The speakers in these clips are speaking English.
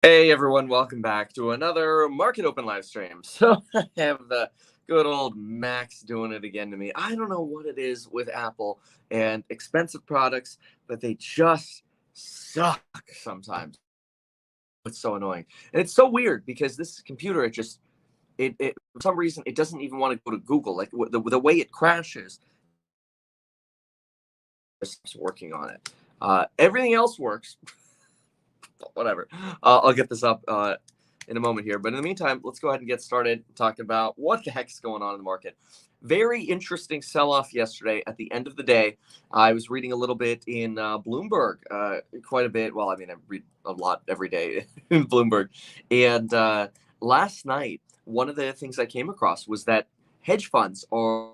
Hey everyone, welcome back to another Market Open live stream. So I have the good old Max doing it again to me. I don't know what it is with Apple and expensive products, but they just suck sometimes. It's so annoying. And it's so weird because this computer, it for some reason, it doesn't even want to go to Google. Like the way it crashes, just working on it. Everything else works. Whatever. I'll get this up in a moment here. But in the meantime, let's go ahead and get started talking about what the heck's going on in the market. Very interesting sell-off yesterday at the end of the day. I was reading a little bit in Bloomberg, quite a bit. Well, I mean, I read a lot every day in Bloomberg. And last night, one of the things I came across was that hedge funds are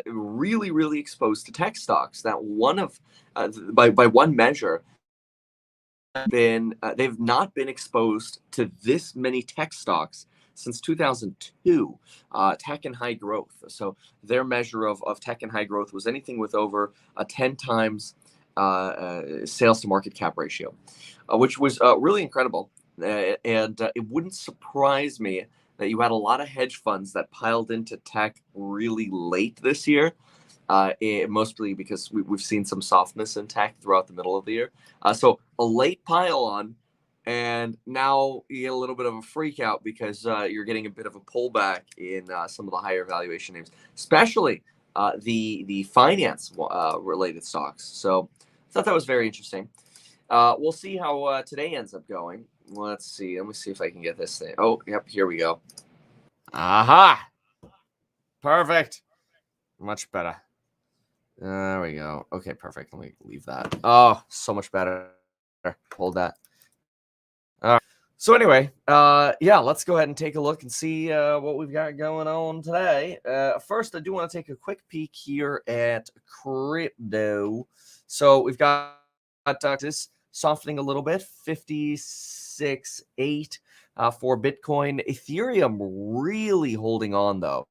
really, really exposed to tech stocks. That one of, by one measure, they've not been exposed to this many tech stocks since 2002, tech and high growth. So their measure of tech and high growth was anything with over a 10 times sales to market cap ratio, which was really incredible. And it wouldn't surprise me that you had a lot of hedge funds that piled into tech really late this year, mostly because we've seen some softness in tech throughout the middle of the year. So a late pile on, and now you get a little bit of a freak out because you're getting a bit of a pullback in some of the higher valuation names, especially the finance related stocks. So I thought that was very interesting. We'll see how today ends up going. Let's see. Let me see if I can get this thing. Oh, yep, here we go. Aha! Perfect. Much better. There we go. Okay, perfect. Let me leave that. Oh, so much better. Hold that. All right. So anyway, yeah, let's go ahead and take a look and see what we've got going on today. First, I do want to take a quick peek here at crypto. So we've got this softening a little bit, 56.8 for Bitcoin. Ethereum really holding on though.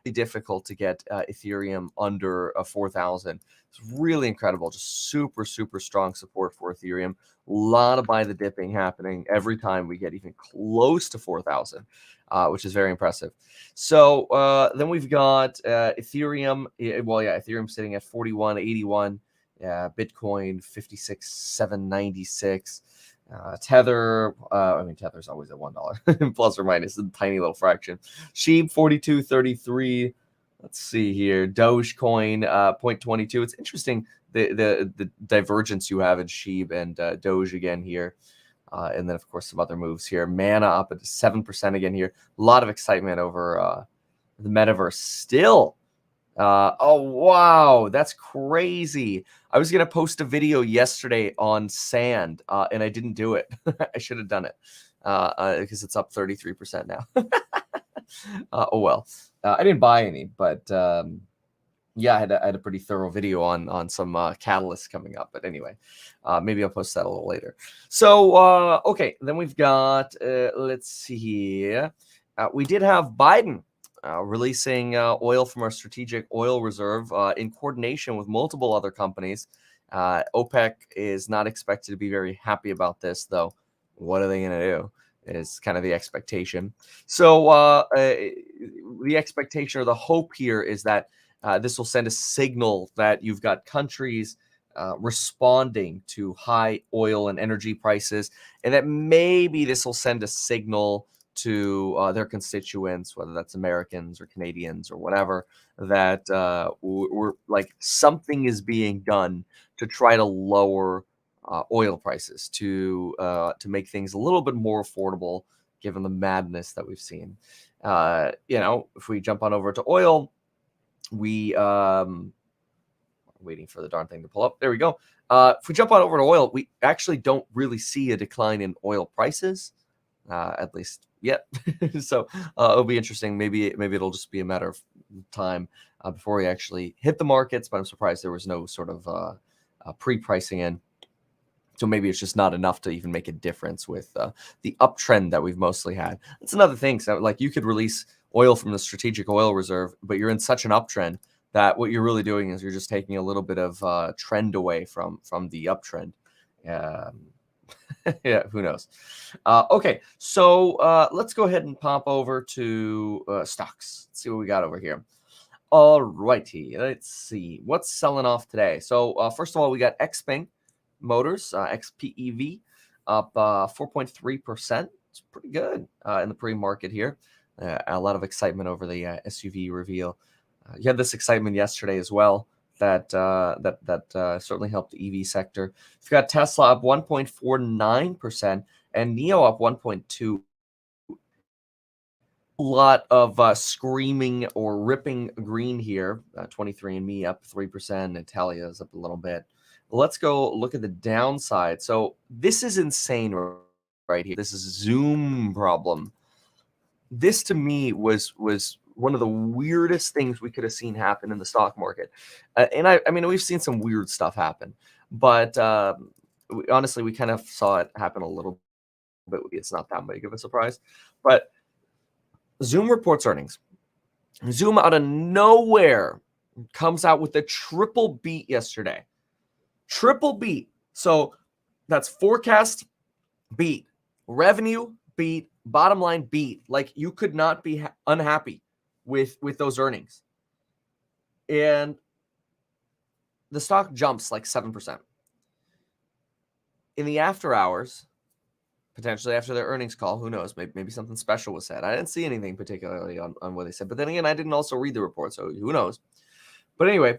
Difficult to get Ethereum under 4,000. It's really incredible. Just super, super strong support for Ethereum. A lot of buy the dipping happening every time we get even close to 4,000, which is very impressive. So then we've got Ethereum. Well, yeah, Ethereum sitting at 41.81. Bitcoin 56,796. Tether, I mean, Tether's always at $1 plus or minus a tiny little fraction. Sheep 42.33. Let's see here. Dogecoin 0.22. It's interesting the divergence you have in Sheep and Doge again here. And then, of course, some other moves here. Mana up at 7% again here. A lot of excitement over the metaverse still. Oh, wow. That's crazy. I was going to post a video yesterday on sand, and I didn't do it. I should have done it because it's up 33% now. Oh, well. I didn't buy any, but yeah, I had a pretty thorough video on some catalysts coming up. But anyway, maybe I'll post that a little later. So, okay, then we've got, let's see here. We did have Biden releasing oil from our strategic oil reserve in coordination with multiple other companies. OPEC is not expected to be very happy about this, though. What are they going to do? Is kind of the expectation. So the expectation or the hope here is that this will send a signal that you've got countries responding to high oil and energy prices, and that maybe this will send a signal to their constituents, whether that's Americans or Canadians or whatever, that we're like something is being done to try to lower oil prices to make things a little bit more affordable, given the madness that we've seen. If we jump on over to oil, we waiting for the darn thing to pull up. There we go. If we jump on over to oil, we actually don't really see a decline in oil prices. At least yet. So it'll be interesting. Maybe it'll just be a matter of time before we actually hit the markets. But I'm surprised there was no sort of pre-pricing in. So maybe it's just not enough to even make a difference with the uptrend that we've mostly had. That's another thing. So like you could release oil from the strategic oil reserve, but you're in such an uptrend that what you're really doing is you're just taking a little bit of trend away from the uptrend. Yeah, who knows? Okay, so let's go ahead and pop over to stocks. Let's see what we got over here. All righty, let's see what's selling off today. So first of all, we got XPeng Motors, XPEV, up 4.3%. It's pretty good in the pre-market here. A lot of excitement over the SUV reveal. You had this excitement yesterday as well. That certainly helped the EV sector. You've got Tesla up 1.49% and NIO up 1.2. A lot of screaming or ripping green here. 23andMe up 3%. Italia is up a little bit. Let's go look at the downside. So this is insane right here. This is Zoom problem. This to me was one of the weirdest things we could have seen happen in the stock market. And I mean, we've seen some weird stuff happen, but honestly, we kind of saw it happen a little bit. It's not that big of a surprise, but Zoom reports earnings. Zoom out of nowhere comes out with a triple beat yesterday. Triple beat. So that's forecast beat, revenue beat, bottom line beat. Like you could not be unhappy with those earnings. And the stock jumps like 7%. In the after hours, potentially after their earnings call, who knows, maybe something special was said. I didn't see anything particularly on what they said. But then again, I didn't also read the report, so who knows. But anyway,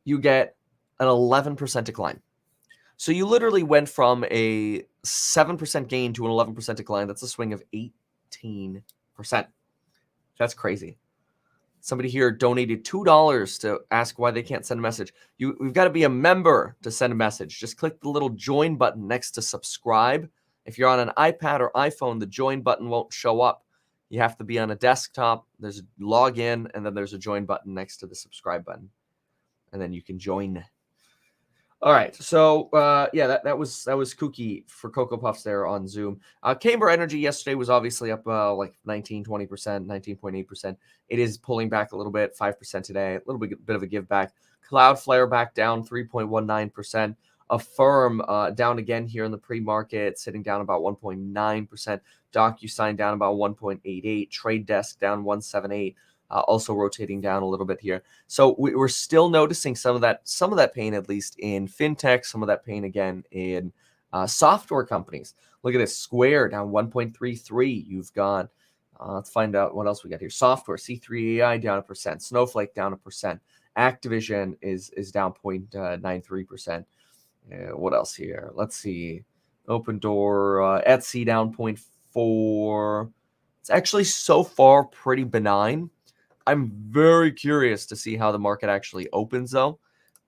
you get an 11% decline. So you literally went from a 7% gain to an 11% decline. That's a swing of 18%. That's crazy. Somebody here donated $2 to ask why they can't send a message. We've got to be a member to send a message. Just click the little join button next to subscribe. If you're on an iPad or iPhone, the join button won't show up. You have to be on a desktop. There's a login, and then there's a join button next to the subscribe button. And then you can join. All right, so yeah, that was kooky for Cocoa Puffs there on Zoom. Camber Energy yesterday was obviously up like 19, 20%, 19.8%. It is pulling back a little bit, 5% today, a little bit of a give back. Cloudflare back down 3.19%. Affirm down again here in the pre-market, sitting down about 1.9%. DocuSign down about 1.88. Trade Desk down 178. Also rotating down a little bit here. So we're still noticing some of that pain, at least in fintech, some of that pain again in software companies. Look at this, Square down 1.33. You've got, let's find out what else we got here. Software, C3AI down 1%. Snowflake down 1%. Activision is down 0.93%. What else here? Let's see. Open Door, Etsy down 0.4. It's actually so far pretty benign. I'm very curious to see how the market actually opens, though,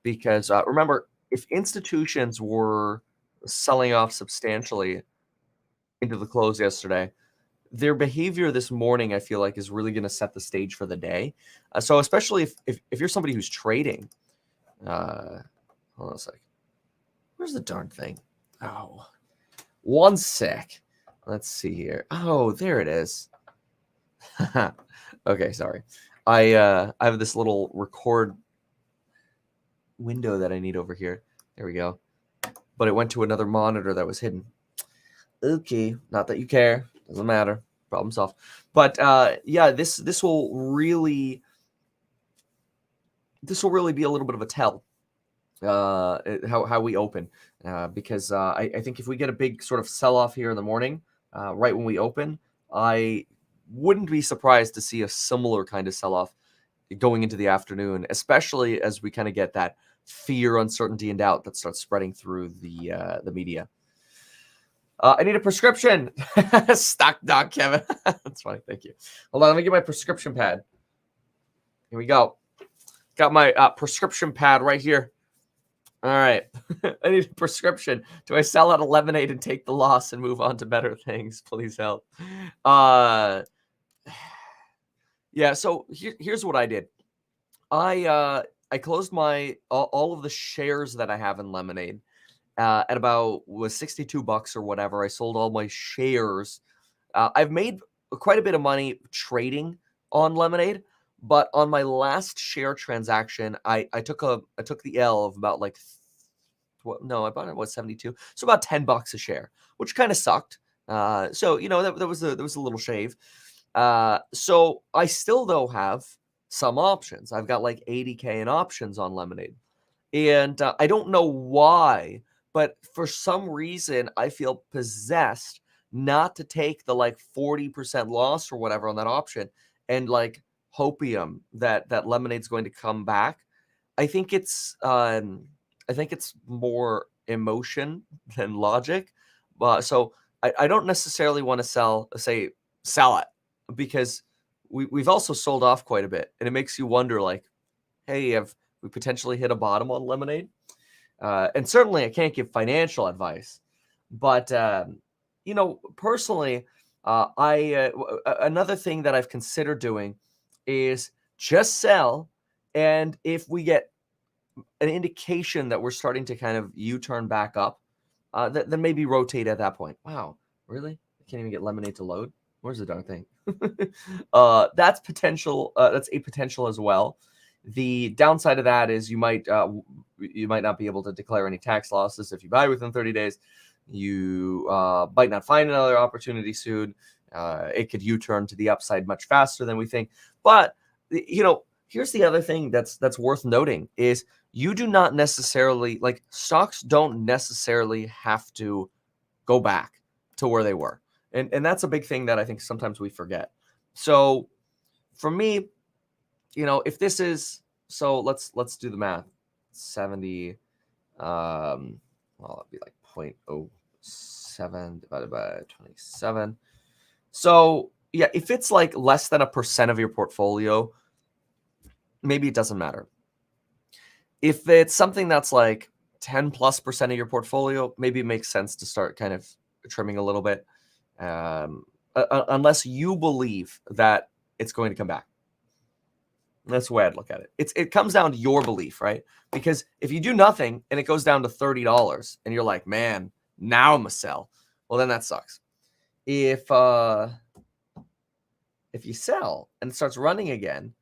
because remember, if institutions were selling off substantially into the close yesterday, their behavior this morning, I feel like, is really going to set the stage for the day. So especially if you're somebody who's trading, hold on a sec. Where's the darn thing? Oh, one sec. Let's see here. Oh, there it is. Okay, sorry. I have this little record window that I need over here. There we go. But it went to another monitor that was hidden. Okay, not that you care. Doesn't matter. Problem solved. But yeah, this will really be a little bit of a tell how we open because I think if we get a big sort of sell-off here in the morning, right when we open, I wouldn't be surprised to see a similar kind of sell-off going into the afternoon, especially as we kind of get that fear, uncertainty, and doubt that starts spreading through the media. I need a prescription. Stock dog, Kevin. That's funny. Thank you. Hold on. Let me get my prescription pad. Here we go. Got my prescription pad right here. All right. I need a prescription. Do I sell out a lemonade and take the loss and move on to better things? Please help. Yeah, so here's what I did. I closed my all of the shares that I have in Lemonade at about was $62 or whatever. I sold all my shares. I've made quite a bit of money trading on Lemonade, but on my last share transaction, I took the L of about like no, I bought it at what, 72? So about $10 a share, which kind of sucked. So that was a little shave. So I still though have some options. I've got like 80K in options on Lemonade. And I don't know why, but for some reason, I feel possessed not to take the like 40% loss or whatever on that option and like hopium that Lemonade's going to come back. I think it's more emotion than logic. So I don't necessarily want to sell it because we've also sold off quite a bit, and it makes you wonder like, hey, have we potentially hit a bottom on Lemonade? And certainly I can't give financial advice, but personally, another thing that I've considered doing is just sell, and if we get an indication that we're starting to kind of U-turn back up, then maybe rotate at that point. Wow, really? I can't even get Lemonade to load. Where's the darn thing? That's potential. That's a potential as well. The downside of that is you might not be able to declare any tax losses if you buy within 30 days. You might not find another opportunity soon. It could U-turn to the upside much faster than we think. But here's the other thing that's worth noting is you do not necessarily stocks don't necessarily have to go back to where they were. And that's a big thing that I think sometimes we forget. So for me, if this is, so let's do the math. 70, well, it'd be like 0.07 divided by 27. So yeah, if it's like less than 1% of your portfolio, maybe it doesn't matter. If it's something that's like 10+% of your portfolio, maybe it makes sense to start kind of trimming a little bit, unless you believe that it's going to come back. That's the way I'd look at it. It comes down to your belief, right? Because if you do nothing and it goes down to $30 and you're like, man, now I'm a sell, well, then that sucks. If you sell and it starts running again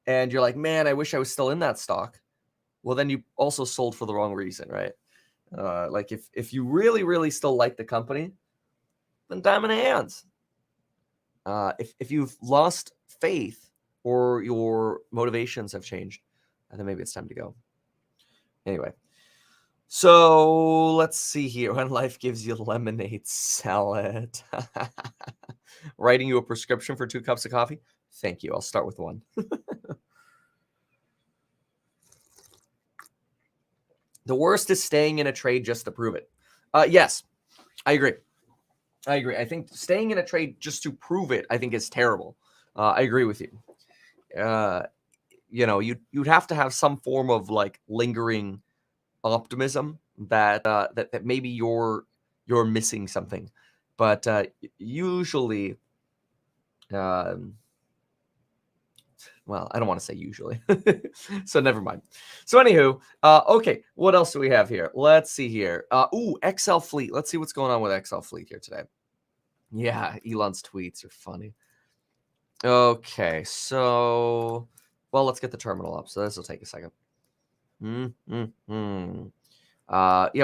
and you're like, man, I wish I was still in that stock, well, then you also sold for the wrong reason, right? Like if you really, really still like the company, then time in the hands. If you've lost faith or your motivations have changed, then maybe it's time to go. Anyway, so let's see here. When life gives you lemonade, sell it. Writing you a prescription for 2 cups of coffee? Thank you. I'll start with 1. The worst is staying in a trade just to prove it. Yes, I agree. I think staying in a trade just to prove it, I think, is terrible. I agree with you. You'd have to have some form of like lingering optimism that maybe you're missing something, but usually, well, I don't want to say usually, so never mind. So anywho, okay, what else do we have here? Let's see here. XL Fleet. Let's see what's going on with XL Fleet here today. Yeah, Elon's tweets are funny. Okay, so, well, let's get the terminal up. So this will take a second. Yeah,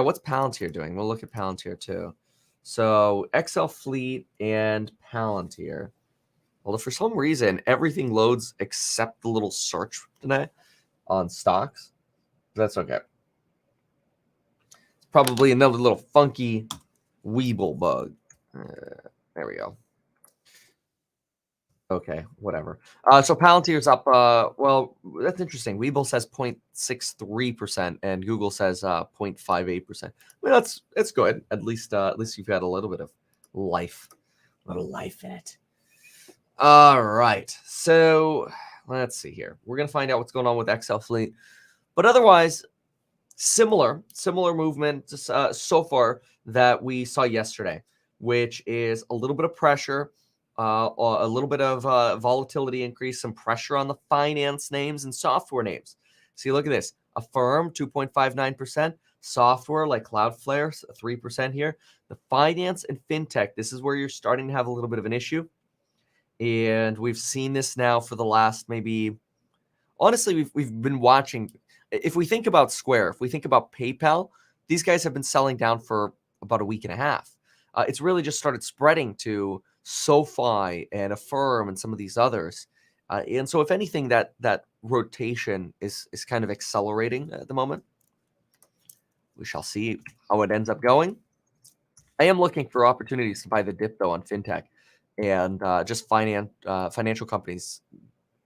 what's Palantir doing? We'll look at Palantir too. So XL Fleet and Palantir. Well, if for some reason everything loads except the little search today on stocks, that's okay. It's probably another little funky Weeble bug. There we go. Okay, whatever. So Palantir's up. Well, that's interesting. Weeble says 0.63% and Google says 0.58%. Well, that's good. At least you've got a little bit of life, in it. All right. So let's see here. We're gonna find out what's going on with XL Fleet, but otherwise, similar movement so far that we saw yesterday, which is a little bit of pressure. A little bit of volatility increase, some pressure on the finance names and software names. See, look at this. Affirm, 2.59%. Software like Cloudflare, 3% here. The finance and fintech, this is where you're starting to have a little bit of an issue. And we've seen this now for the last maybe, honestly, we've been watching. if we think about Square, if we think about PayPal, these guys have been selling down for about a week and a half. It's really just started spreading to SoFi and Affirm and some of these others. And so if anything, that rotation is kind of accelerating at the moment. We shall see how it ends up going. I am looking for opportunities to buy the dip, though, on fintech and just financial companies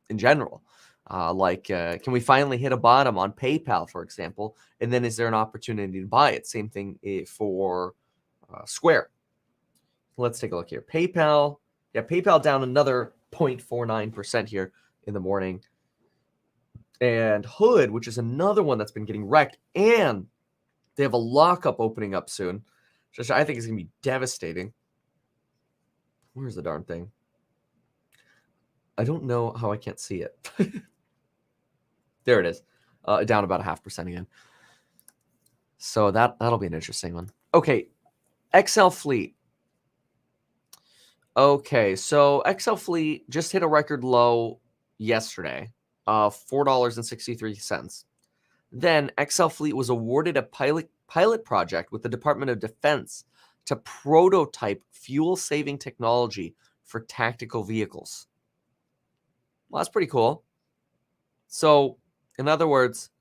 in general. Can we finally hit a bottom on PayPal, for example? And then is there an opportunity to buy it? Same thing for Square. Let's take a look here. PayPal. Yeah, PayPal down another 0.49% here in the morning. And Hood, which is another one that's been getting wrecked, and they have a lockup opening up soon, which I think is going to be devastating. Where's the darn thing? I don't know how I can't see it. There it is. Down about 0.5% again. So that'll be an interesting one. Okay, XL Fleet. Okay, so XL Fleet just hit a record low yesterday of $4.63. Then XL Fleet was awarded a pilot project with the Department of Defense to prototype fuel-saving technology for tactical vehicles. Well, that's pretty cool. So, in other words,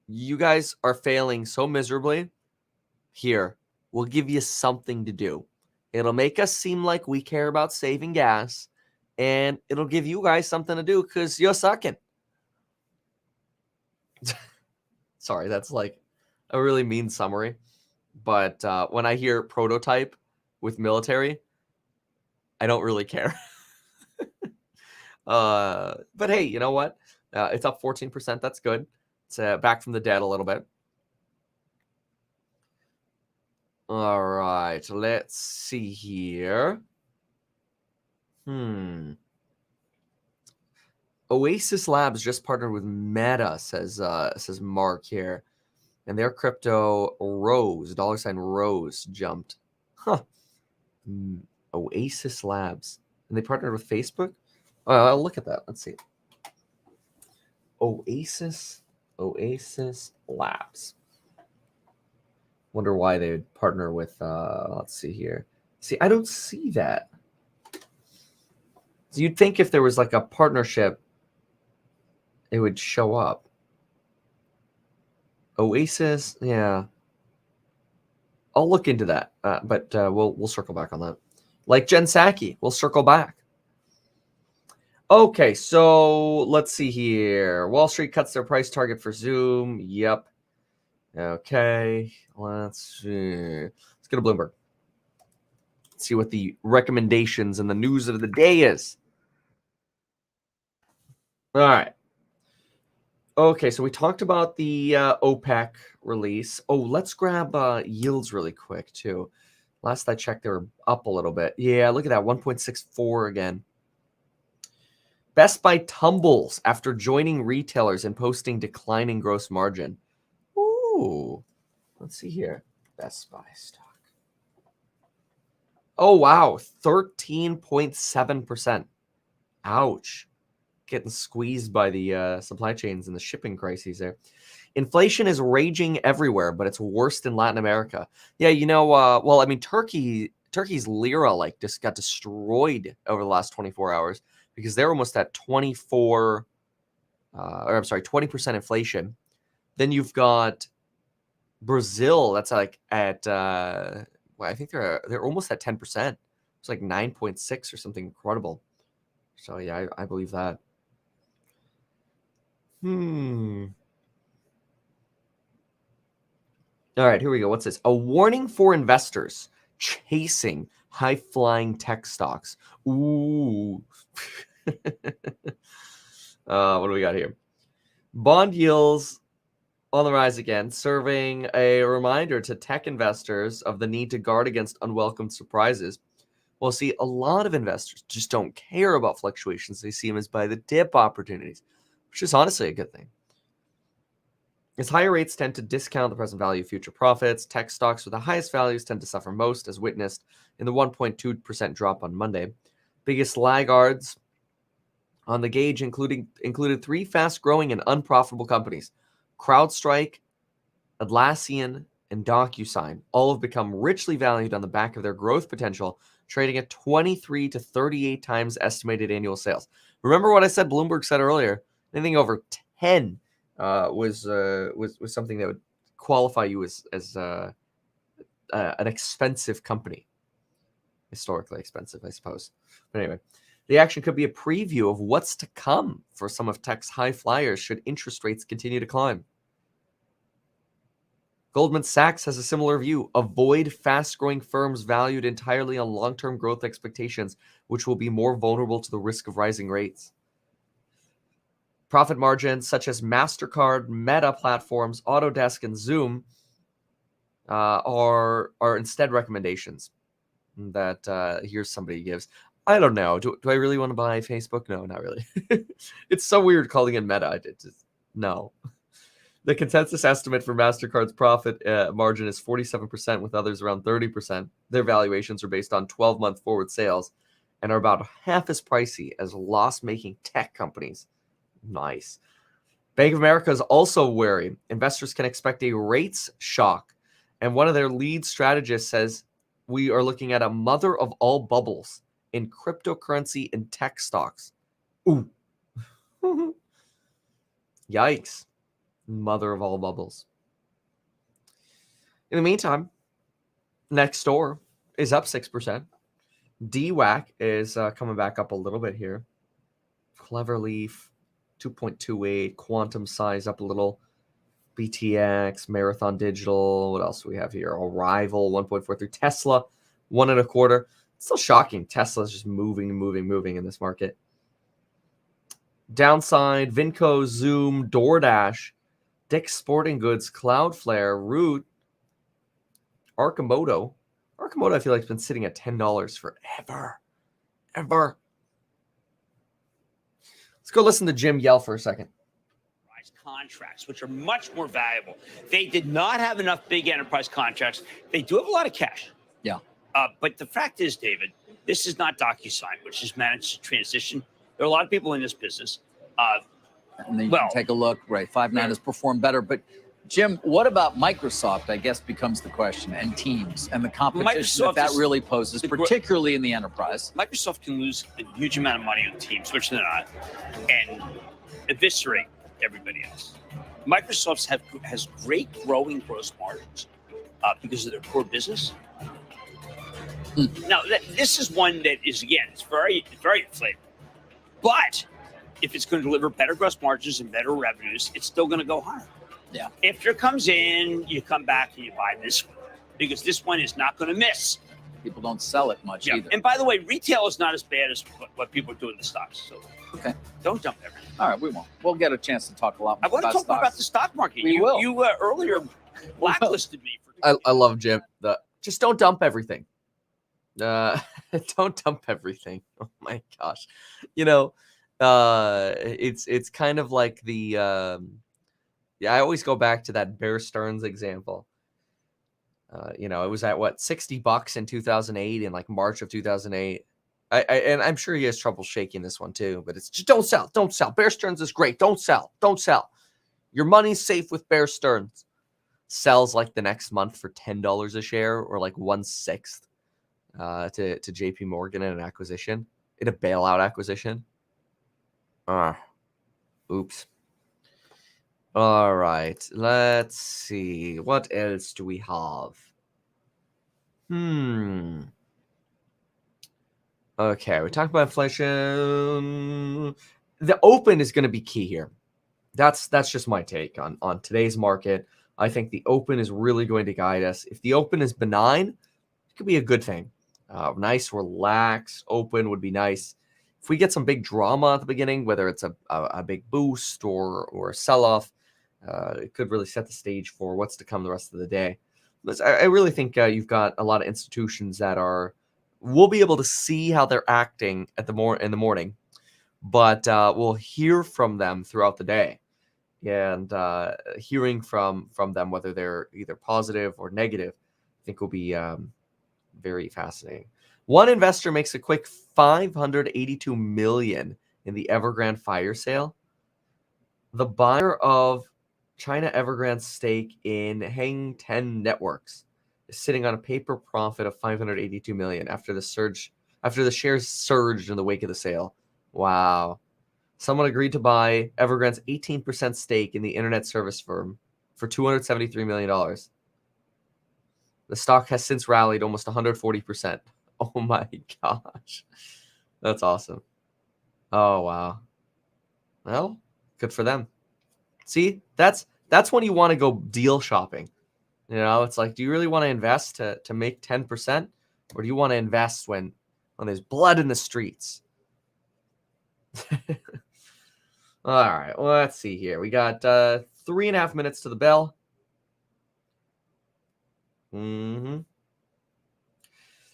you guys are failing so miserably. Here, we'll give you something to do. It'll make us seem like we care about saving gas, and it'll give you guys something to do because you're sucking. Sorry, that's like a really mean summary. But when I hear prototype with military, I don't really care. But hey, you know what? It's up 14%. That's good. It's back from the dead a little bit. All right, let's see here. Oasis Labs just partnered with Meta, says Mark here. And their crypto rose, $ rose, jumped. Huh. Oasis Labs. And they partnered with Facebook? I'll look at that. Let's see. Oasis Labs. Wonder why they would partner with, let's see here. See, I don't see that. So you'd think if there was like a partnership, it would show up. Oasis, yeah. I'll look into that, but we'll circle back on that. Like Jen Psaki, we'll circle back. Okay, so let's see here. Wall Street cuts their price target for Zoom. Yep. Okay, let's see. Let's go to Bloomberg. Let's see what the recommendations and the news of the day is. All right. Okay, so we talked about the OPEC release. Oh, let's grab yields really quick, too. Last I checked, they were up a little bit. Yeah, look at that, 1.64 again. Best Buy tumbles after joining retailers and posting declining gross margin. Ooh, let's see here. Best Buy stock. Oh, wow, 13.7%. Ouch. Getting squeezed by the supply chains and the shipping crises there. Inflation is raging everywhere, but it's worse in Latin America. Yeah, you know, well, I mean, Turkey's lira like just got destroyed over the last 24 hours because they're almost at 20% inflation. Then you've got Brazil, that's like at I think they're almost at 10%. It's like 9.6 or something incredible. So yeah, I believe that. All right, here we go. What's this? A warning for investors chasing high-flying tech stocks. Ooh. What do we got here? Bond yields on the rise again, serving a reminder to tech investors of the need to guard against unwelcome surprises. Well, see, a lot of investors just don't care about fluctuations. They see them as buy the dip opportunities, which is honestly a good thing. As higher rates tend to discount the present value of future profits, tech stocks with the highest values tend to suffer most, as witnessed in the 1.2% drop on Monday. Biggest laggards on the gauge included three fast-growing and unprofitable companies: CrowdStrike, Atlassian, and DocuSign all have become richly valued on the back of their growth potential, trading at 23 to 38 times estimated annual sales. Remember what I said? Bloomberg said earlier. Anything over 10 was something that would qualify you as an expensive company. Historically expensive, I suppose. But anyway, the action could be a preview of what's to come for some of tech's high flyers should interest rates continue to climb. Goldman Sachs has a similar view. Avoid fast-growing firms valued entirely on long-term growth expectations, which will be more vulnerable to the risk of rising rates. Profit margins such as MasterCard, Meta platforms, Autodesk, and Zoom are instead recommendations that here's somebody gives. I don't know. Do I really want to buy Facebook? No, not really. It's so weird calling it Meta. No. The consensus estimate for MasterCard's profit margin is 47%, with others around 30%. Their valuations are based on 12-month forward sales and are about half as pricey as loss-making tech companies. Nice. Bank of America is also wary. Investors can expect a rates shock. And one of their lead strategists says, we are looking at a mother of all bubbles in cryptocurrency and tech stocks. Ooh. Yikes. Mother of all bubbles. In the meantime, next door is up 6%. DWAC is coming back up a little bit here. Cleverleaf, 2.28. Quantum Size up a little. BTX, Marathon Digital. What else do we have here? Arrival, 1.43. Tesla, 1.25. It's still shocking. Tesla's just moving in this market. Downside, Vinco, Zoom, DoorDash, Dick's Sporting Goods, Cloudflare, Root, Arcimoto. Arcimoto, I feel like, has been sitting at $10 forever. Ever. Let's go listen to Jim yell for a second. Contracts, which are much more valuable. They did not have enough big enterprise contracts. They do have a lot of cash. Yeah. But the fact is, David, this is not DocuSign, which has managed to transition. There are a lot of people in this business. And then you can take a look, right? Five9 has performed better. But Jim, what about Microsoft, I guess, becomes the question, and Teams and the competition that really poses, particularly in the enterprise. Microsoft can lose a huge amount of money on Teams, which they're not, and eviscerate everybody else. Microsoft has great growing gross margins because of their core business. Now, this is one that is, again, it's very inflated. But if it's going to deliver better gross margins and better revenues, it's still going to go higher. Yeah. If there comes in, you come back and you buy this one because this one is not going to miss. People don't sell it much either. And by the way, retail is not as bad as what people are doing in the stocks. So don't dump everything. All right, we won't. We'll get a chance to talk a lot more I want to talk more about the stock market. We will. You earlier blacklisted me. I love Jim. Just don't dump everything. Don't dump everything. Oh my gosh. It's kind of like the I always go back to that Bear Stearns example. It was at $60 in 2008, in like March of 2008. And I'm sure he has trouble shaking this one too, but it's just don't sell. Bear Stearns is great. Don't sell. Your money's safe with Bear Stearns. Sells like the next month for $10 a share, or like 1/6 to JP Morgan in an acquisition, in a bailout acquisition. Oops. All right, let's see. What else do we have? Okay, we talked about inflation. The open is going to be key here. That's just my take on today's market. I think the open is really going to guide us. If the open is benign, it could be a good thing. Nice, relaxed open would be nice. If we get some big drama at the beginning, whether it's a big boost or a sell-off, it could really set the stage for what's to come the rest of the day. But I really think you've got a lot of institutions that we'll be able to see how they're acting in the morning, but we'll hear from them throughout the day. And hearing from them, whether they're either positive or negative, I think will be very fascinating. One investor makes a quick $582 million in the Evergrande fire sale. The buyer of China Evergrande's stake in Hang 10 Networks is sitting on a paper profit of 582 million after the shares surged in the wake of the sale. Wow. Someone agreed to buy Evergrande's 18% stake in the internet service firm for $273 million. The stock has since rallied almost 140%. Oh my gosh. That's awesome. Oh, wow. Well, good for them. See, that's when you want to go deal shopping. You know, it's like, do you really want to invest to make 10%? Or do you want to invest when there's blood in the streets? All right, well, let's see here. We got 3.5 minutes to the bell.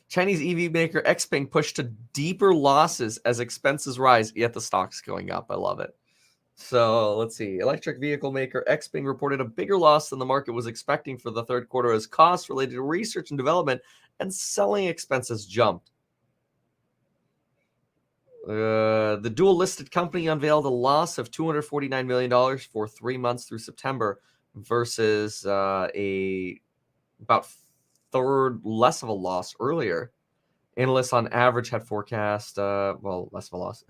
Chinese EV maker Xpeng pushed to deeper losses as expenses rise, yet the stock's going up. I love it. So let's see. Electric vehicle maker Xpeng reported a bigger loss than the market was expecting for the third quarter as costs related to research and development and selling expenses jumped. The dual-listed company unveiled a loss of $249 million for 3 months through September versus about third less of a loss earlier. Analysts on average had forecast, less of a loss.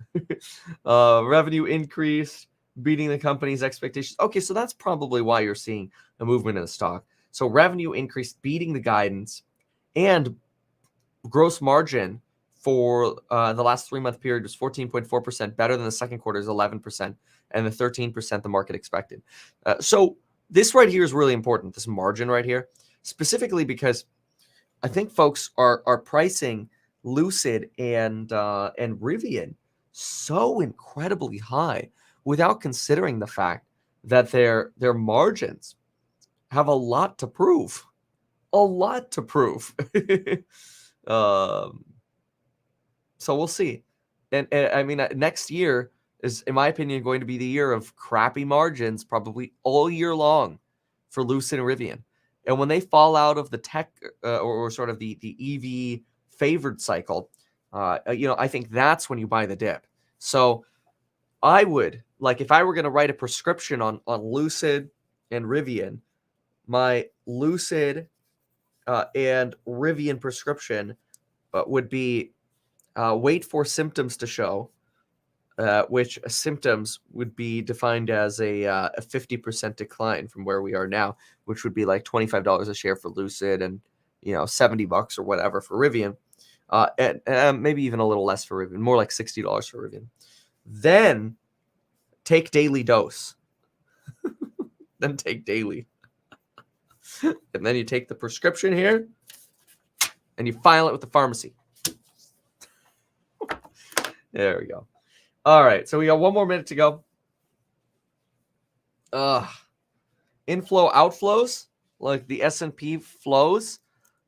Revenue increased, beating the company's expectations. Okay, so that's probably why you're seeing a movement in the stock. So revenue increased, beating the guidance, and gross margin for the last 3-month period was 14.4%, better than the second quarter's 11% and the 13% the market expected. So this right here is really important, this margin right here, specifically because I think folks are pricing Lucid and Rivian so incredibly high without considering the fact that their margins have a lot to prove. A lot to prove. So we'll see. And I mean, next year is, in my opinion, going to be the year of crappy margins probably all year long for Lucid and Rivian. And when they fall out of the tech or sort of the EV favored cycle, I think that's when you buy the dip. So I would, like, if I were going to write a prescription on Lucid and Rivian, my Lucid and Rivian prescription would be wait for symptoms to show, which symptoms would be defined as a 50% decline from where we are now, which would be like $25 a share for Lucid and $70 or whatever for Rivian, and maybe even a little less for Rivian, more like $60 for Rivian. Then take daily dose. Then take daily. And then you take the prescription here and you file it with the pharmacy. There we go. All right, so we got 1 more minute to go. Inflow outflows, like the S&P flows.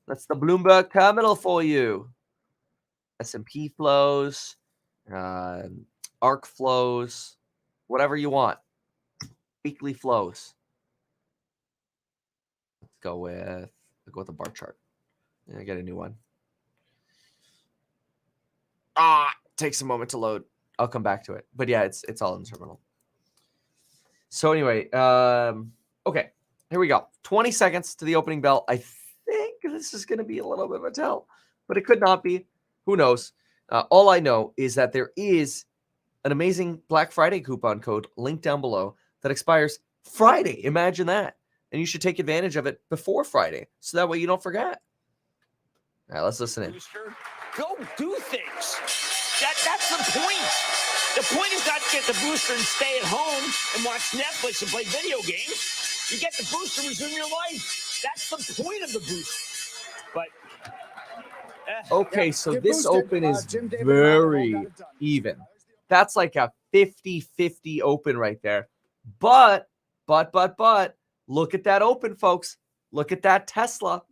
That's the Bloomberg terminal for you. S&P flows, ARC flows, whatever you want. Weekly flows. Let's go with a bar chart. I get a new one. Takes a moment to load. I'll come back to it. But yeah, it's all in the terminal. So anyway, okay, here we go. 20 seconds to the opening bell. I think this is going to be a little bit of a tell, but it could not be. Who knows? All I know is that there is an amazing Black Friday coupon code linked down below that expires Friday. Imagine that. And you should take advantage of it before Friday, so that way you don't forget. All right, let's listen in. Go do things. That's the point. The point is not to get the booster and stay at home and watch Netflix and play video games. You get the booster and resume your life. That's the point of the booster. But okay, so this open is very even. That's like a 50-50 open right there. But, look at that open, folks. Look at that Tesla.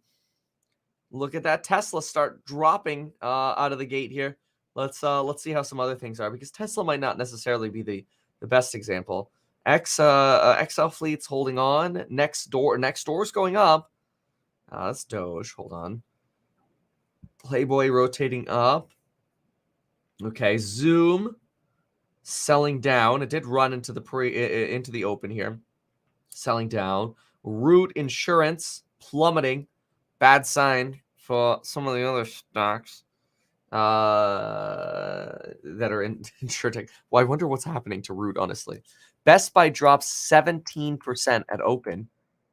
Look at that Tesla start dropping out of the gate here. Let's see how some other things are, because Tesla might not necessarily be the best example. XL Fleet's holding on. Next door's going up. That's Doge. Hold on. Playboy rotating up. Okay, Zoom selling down. It did run into the open here. selling down. Root Insurance plummeting. Bad sign for some of the other stocks that are in insurtech. Well, I wonder what's happening to Root, honestly. Best Buy drops 17% at open.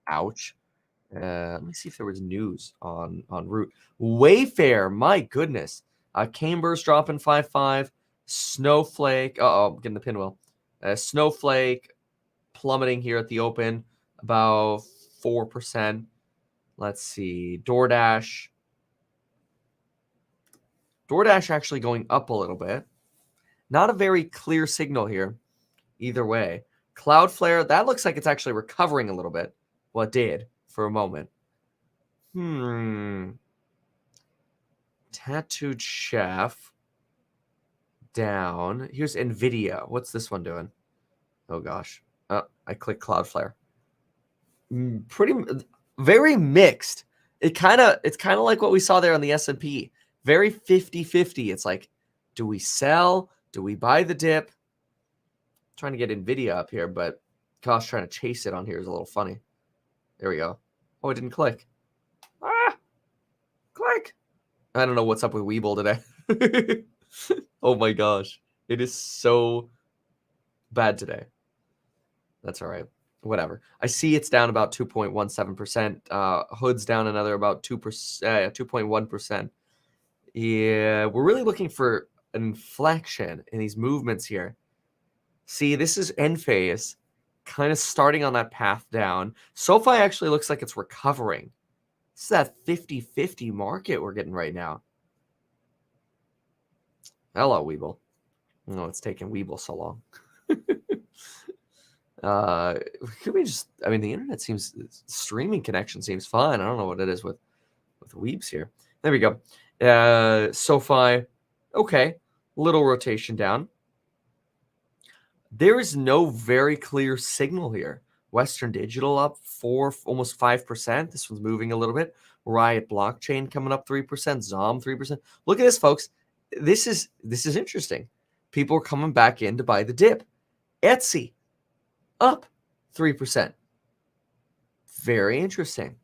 Ouch. Let me see if there was news on Root. Wayfair, my goodness. Camber's dropping 5.5. Snowflake. I'm getting the pinwheel. Snowflake plummeting here at the open, about 4%. Let's see. DoorDash actually going up a little bit. Not a very clear signal here either way. Cloudflare, that looks like it's actually recovering a little bit. Well, it did for a moment. Tattooed Chef down. Here's Nvidia. What's this one doing? Oh gosh. I clicked Cloudflare. Very mixed. It's kind of like what we saw there on the S&P. Very 50-50. It's like, do we sell? Do we buy the dip? I'm trying to get Nvidia up here, but gosh, trying to chase it on here is a little funny. There we go. Oh, it didn't click. Click. I don't know what's up with Webull today. Oh my gosh. It is so bad today. That's all right. Whatever. I see it's down about 2.17%. Hood's down another about 2.1%. Yeah, we're really looking for an inflection in these movements here. See, this is end phase, kind of starting on that path down. SoFi actually looks like it's recovering. This is that 50-50 market we're getting right now. Hello, Webull. No, it's taking Webull so long. Could we just, I mean, the internet seems, streaming connection seems fine. I don't know what it is with Weebs here. There we go. SoFi, okay, little rotation down. There is no very clear signal here. Western Digital up almost 5%. This one's moving a little bit. Riot Blockchain coming up 3%. Zom 3%. Look at this, folks. This is interesting. People are coming back in to buy the dip. Etsy up 3%. Very interesting.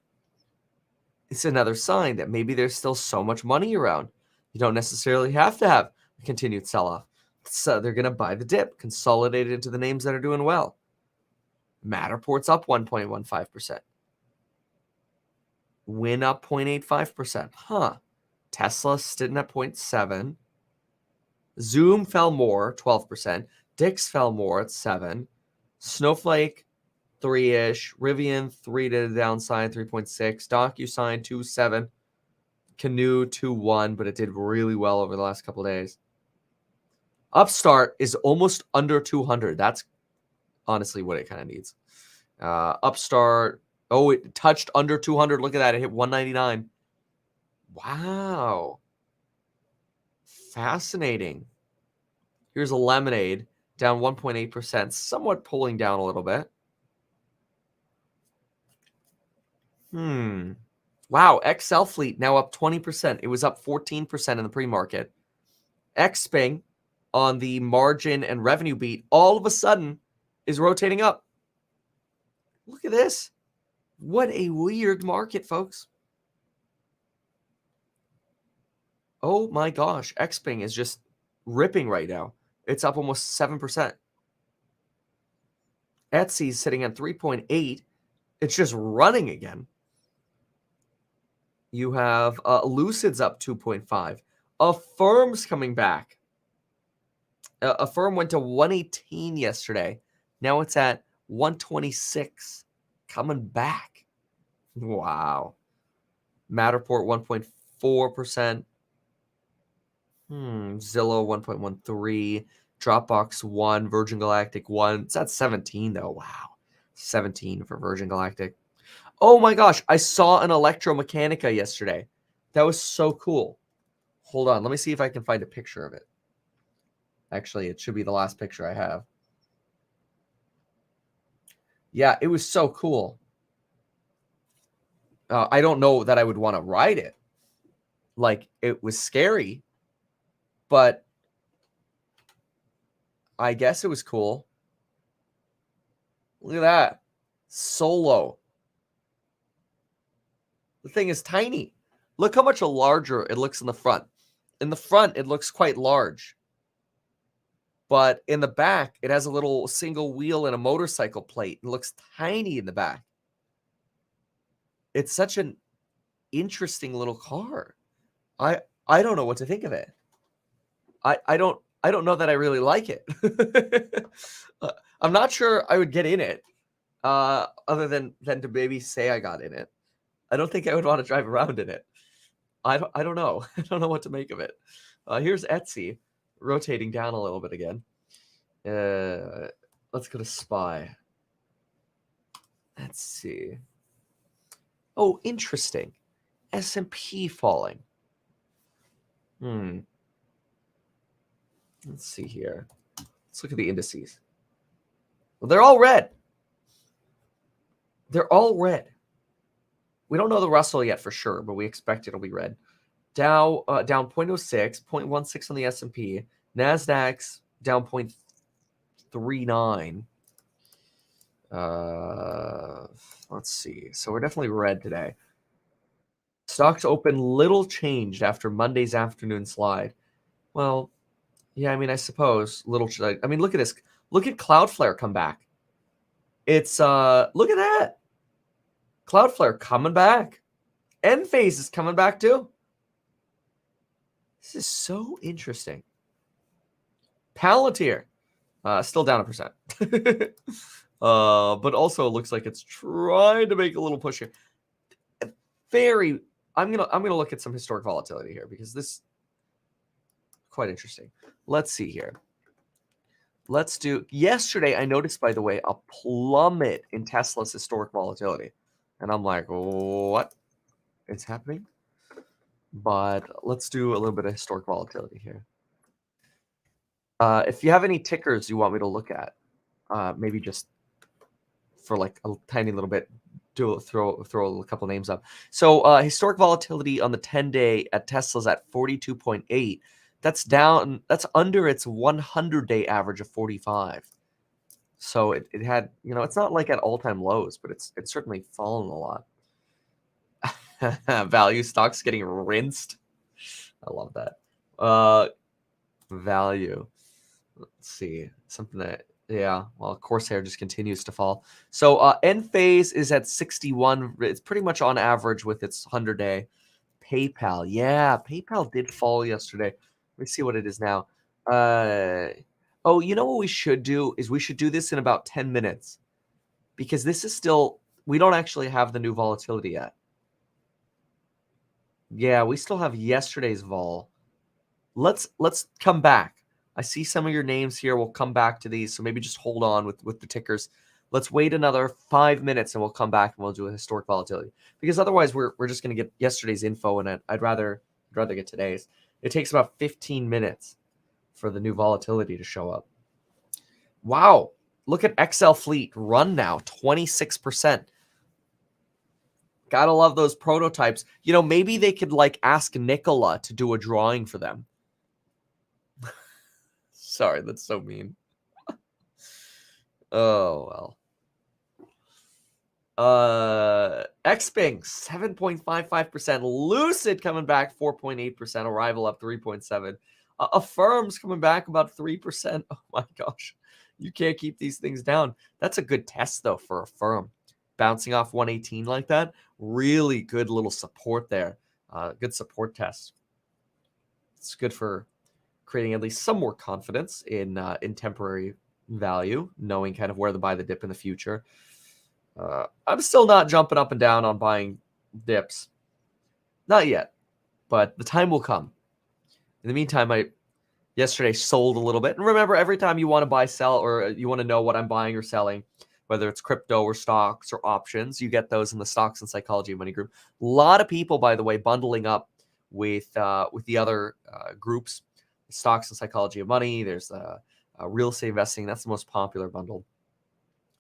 It's another sign that maybe there's still so much money around. You don't necessarily have to have a continued sell-off. So they're going to buy the dip, consolidate it into the names that are doing well. Matterport's up 1.15%. Win up 0.85%. Tesla sitting at 0.7. Zoom fell more, 12%. Dix fell more at 7. Snowflake, 3-ish. Rivian, 3 to the downside, 3.6. DocuSign, 2.7. Canoe, 2.1, but it did really well over the last couple of days. Upstart is almost under 200. That's honestly what it kind of needs. Upstart, it touched under 200. Look at that. It hit 199. Wow. Fascinating. Here's a Lemonade down 1.8%, somewhat pulling down a little bit. Wow, XL Fleet now up 20%. It was up 14% in the pre-market. Xpeng on the margin and revenue beat all of a sudden is rotating up. Look at this. What a weird market, folks. Oh my gosh, Xpeng is just ripping right now. It's up almost 7%. Etsy's sitting at 3.8. It's just running again. You have Lucid's up 2.5. Affirm's coming back. Affirm went to 118 yesterday. Now it's at 126. Coming back. Wow. Matterport 1.4%. Zillow 1.13. Dropbox 1. Virgin Galactic 1. It's at 17 though. Wow. 17 for Virgin Galactic. Oh my gosh. I saw an Electromechanica yesterday. That was so cool. Hold on. Let me see if I can find a picture of it. Actually, it should be the last picture I have. Yeah, it was so cool. I don't know that I would want to ride it. Like, it was scary, but I guess it was cool. Look at that. Solo. The thing is tiny. Look how much larger it looks in the front. In the front, it looks quite large. But in the back, it has a little single wheel and a motorcycle plate. It looks tiny in the back. It's such an interesting little car. I don't know what to think of it. I don't know that I really like it. I'm not sure I would get in it. Other than to maybe say I got in it. I don't think I would want to drive around in it. I don't know. I don't know what to make of it. Here's Etsy rotating down a little bit again. Let's go to SPY. Let's see. Oh, interesting. S&P falling. Let's see here. Let's look at the indices. Well, they're all red. They're all red. We don't know the Russell yet for sure, but we expect it'll be red. Dow down 0.06, 0.16 on the S&P. Nasdaq's down 0.39. Let's see. So we're definitely red today. Stocks open little changed after Monday's afternoon slide. Well, yeah, I mean, I suppose little. I mean, look at this. Look at Cloudflare come back. It's look at that. Cloudflare coming back. Enphase is coming back too. This is so interesting. Palantir, still down 1%. But also looks like it's trying to make a little push here. I'm gonna look at some historic volatility here because this is quite interesting. Let's see here. Let's do yesterday. I noticed, by the way, a plummet in Tesla's historic volatility. And I'm like, what is happening? But let's do a little bit of historic volatility here. If you have any tickers you want me to look at, maybe just for like a tiny little bit, throw a couple names up. So historic volatility on the 10-day at Tesla's at 42.8. That's down. That's under its 100-day average of 45. So it had, it's not like at all-time lows, but it's certainly fallen a lot. Value stocks getting rinsed. I love that. Value. Let's see. Something that, yeah, well, Corsair just continues to fall. So Enphase is at 61. It's pretty much on average with its 100-day. PayPal. Yeah, PayPal did fall yesterday. Let me see what it is now. Oh, you know what we should do is we should do this in about 10 minutes because this is still, we don't actually have the new volatility yet. Yeah, we still have yesterday's vol. Let's come back. I see some of your names here. We'll come back to these. So maybe just hold on with the tickers. Let's wait another 5 minutes and we'll come back and we'll do a historic volatility because otherwise we're just going to get yesterday's info and I'd rather get today's. It takes about 15 minutes for the new volatility to show up. Wow. Look at XL Fleet run now, 26%. Gotta love those prototypes. Maybe they could ask Nicola to do a drawing for them. Sorry, that's so mean. Oh, well. Xpeng, 7.55%. Lucid coming back 4.8%. Arrival up 3.7%. Affirm's coming back about 3%. Oh my gosh. You can't keep these things down. That's a good test, though, for Affirm. Bouncing off 118 like that. Really good little support there. Good support test. It's good for creating at least some more confidence in temporary value, knowing kind of where to buy the dip in the future. I'm still not jumping up and down on buying dips. Not yet, but the time will come. In the meantime, I yesterday sold a little bit. And remember, every time you want to buy, sell, or you want to know what I'm buying or selling, whether it's crypto or stocks or options, you get those in the Stocks and Psychology of Money group. A lot of people, by the way, bundling up with the other groups, Stocks and Psychology of Money. There's real estate investing. That's the most popular bundle.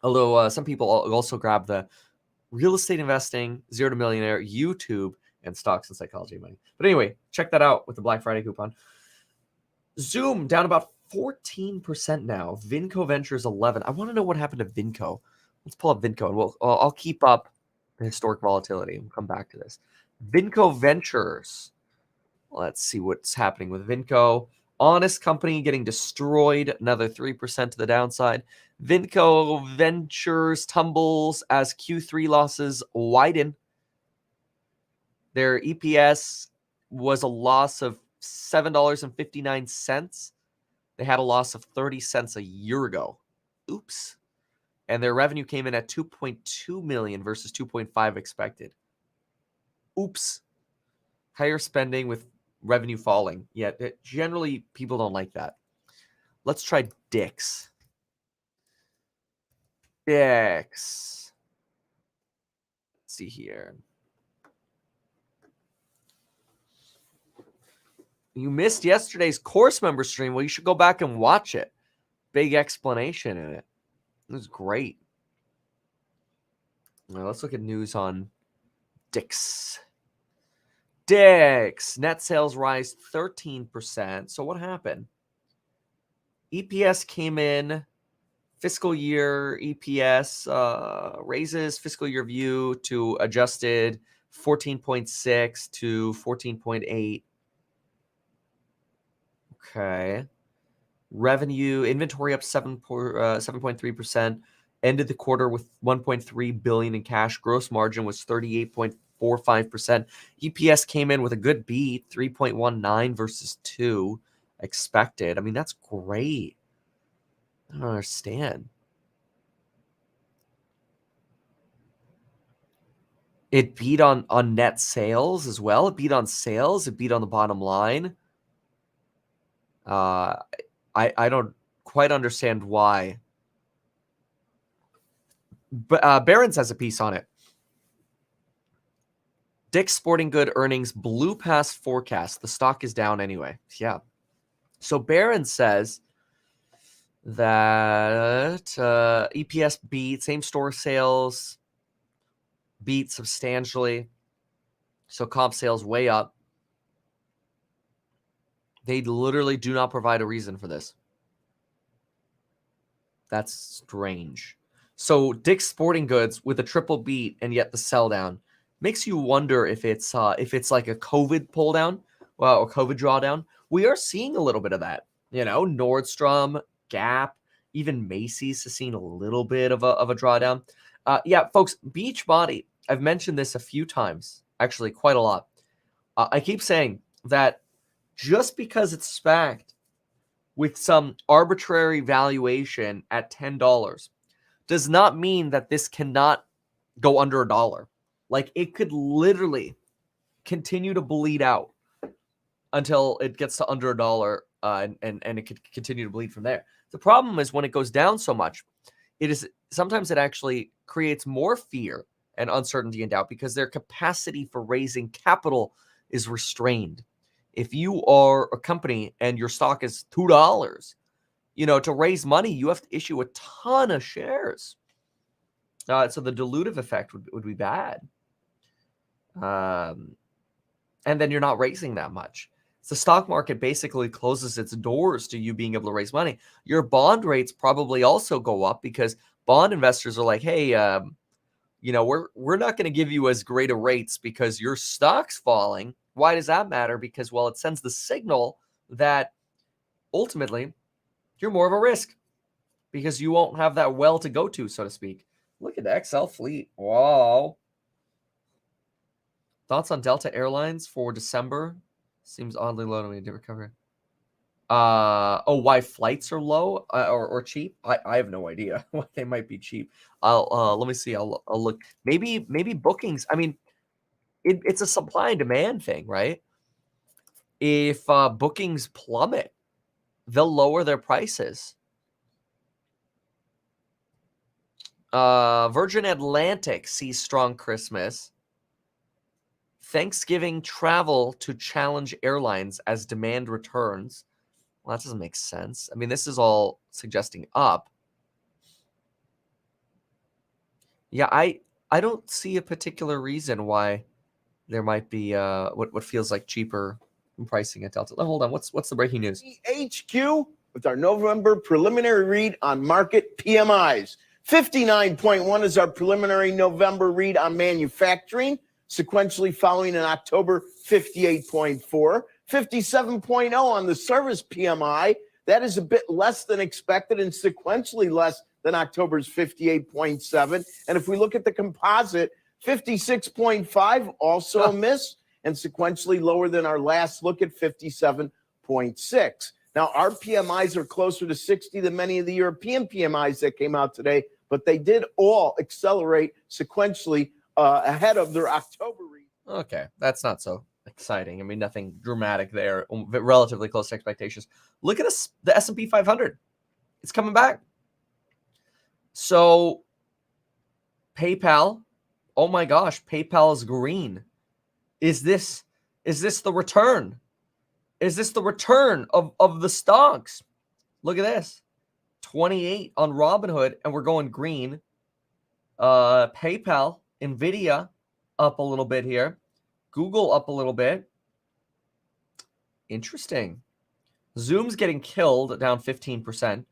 Although some people also grab the real estate investing, 0 to Millionaire, YouTube, and Stocks and Psychology of Money. But anyway, check that out with the Black Friday coupon. Zoom down about 14% now. Vinco Ventures 11. I want to know what happened to Vinco. Let's pull up Vinco, and I'll keep up the historic volatility. We'll come back to this. Vinco Ventures. Let's see what's happening with Vinco. Honest Company getting destroyed, another 3% to the downside. Vinco Ventures tumbles as Q3 losses widen. Their EPS was a loss of $7.59. They had a loss of 30 cents a year ago. Oops. And their revenue came in at 2.2 million versus 2.5 expected. Oops. Higher spending with revenue falling. Yeah, generally people don't like that. Let's try Dix. Let's see here. You missed yesterday's course member stream. Well, you should go back and watch it. Big explanation in it. It was great. Now let's look at news on Dix. Net sales rise 13%. So what happened? EPS came in. Fiscal year EPS raises fiscal year view to adjusted 14.6 to 14.8. Okay. Revenue, inventory up 7.3%. Ended the quarter with 1.3 billion in cash. Gross margin was 38.45%. EPS came in with a good beat, 3.19 versus 2 expected. I mean, that's great. I don't understand. It beat on net sales as well. It beat on sales. It beat on the bottom line. I don't quite understand why. But Barron's has a piece on it. Dick's Sporting Good earnings blew past forecast. The stock is down anyway. Yeah. So Barron says that EPS beat, same store sales beat substantially. So comp sales way up. They literally do not provide a reason for this. That's strange. So Dick's Sporting Goods with a triple beat and yet the sell down makes you wonder if it's like a COVID pull down, or COVID drawdown. We are seeing a little bit of that. You know, Nordstrom, Gap, even Macy's has seen a little bit of a drawdown. Yeah, folks, Beachbody. I've mentioned this a few times, actually quite a lot. I keep saying that just because it's SPAC'd with some arbitrary valuation at $10 does not mean that this cannot go under $1. Like, it could literally continue to bleed out until it gets to under $1, and it could continue to bleed from there. The problem is when it goes down so much, sometimes it actually creates more fear and uncertainty and doubt because their capacity for raising capital is restrained. If you are a company and your stock is $2, to raise money, you have to issue a ton of shares. So the dilutive effect would be bad. And then you're not raising that much. So the stock market basically closes its doors to you being able to raise money. Your bond rates probably also go up because bond investors are like, hey, we're not going to give you as great a rates because your stock's falling. Why does that matter? Because, well, it sends the signal that ultimately you're more of a risk because you won't have that well to go to, so to speak. Look at the XL fleet. Wow. Thoughts on Delta Airlines for December? Seems oddly low to me to recover. Why flights are low or cheap? I have no idea why they might be cheap. Let me see. I'll look. Maybe bookings. I mean, it's a supply and demand thing, right? If bookings plummet, they'll lower their prices. Virgin Atlantic sees strong Christmas. Thanksgiving travel to challenge airlines as demand returns. Well, that doesn't make sense. I mean, this is all suggesting up. Yeah, I don't see a particular reason why there might be what feels like cheaper pricing at Delta. Hold on, what's the breaking news? HQ with our November preliminary read on market PMIs. 59.1 is our preliminary November read on manufacturing, sequentially following an October 58.4. 57.0 on the service PMI. That is a bit less than expected and sequentially less than October's 58.7. And if we look at the composite, 56.5, also a miss, and sequentially lower than our last look at 57.6. Now, our PMIs are closer to 60 than many of the European PMIs that came out today, but they did all accelerate sequentially ahead of their October read. Okay, that's not so exciting. I mean, nothing dramatic there. Relatively close to expectations. Look at us, the S&P 500. It's coming back. So, PayPal. Oh my gosh, PayPal is green. Is this the return? Is this the return of the stocks? Look at this. 28 on Robinhood, and we're going green. PayPal, Nvidia up a little bit here. Google up a little bit. Interesting. Zoom's getting killed, down 15%,